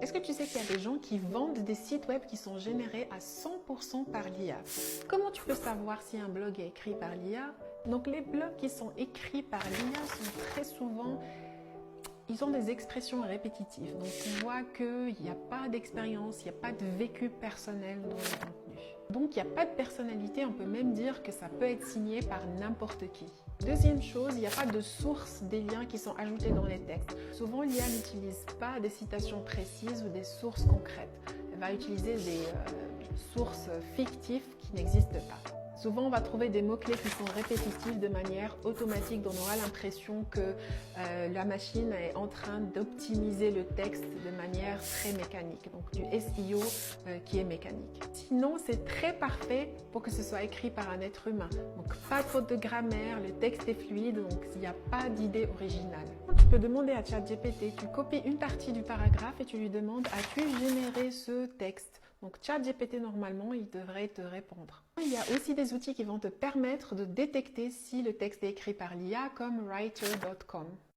Est-ce que tu sais qu'il y a des gens qui vendent des sites web qui sont générés à 100% par l'IA? Comment tu peux savoir si un blog est écrit par l'IA? Donc les blogs qui sont écrits par l'IA sont très souvent, ils ont des expressions répétitives. Donc on voit qu'il n'y a pas d'expérience, il n'y a pas de vécu personnel dans le contenu. Donc il n'y a pas de personnalité, on peut même dire que ça peut être signé par n'importe qui. Deuxième chose, il n'y a pas de source des liens qui sont ajoutés dans les textes. Souvent, l'IA n'utilise pas des citations précises ou des sources concrètes. Elle va utiliser des sources fictives qui n'existent pas. Souvent, on va trouver des mots-clés qui sont répétitifs de manière automatique, donc on aura l'impression que la machine est en train d'optimiser le texte de manière très mécanique, donc du SEO qui est mécanique. Sinon, c'est très parfait pour que ce soit écrit par un être humain. Donc, pas de faute de grammaire, le texte est fluide, donc il n'y a pas d'idée originale. Tu peux demander à ChatGPT, tu copies une partie du paragraphe et tu lui demandes « As-tu généré ce texte ?» Donc ChatGPT, normalement, il devrait te répondre. Il y a aussi des outils qui vont te permettre de détecter si le texte est écrit par l'IA, comme writer.com.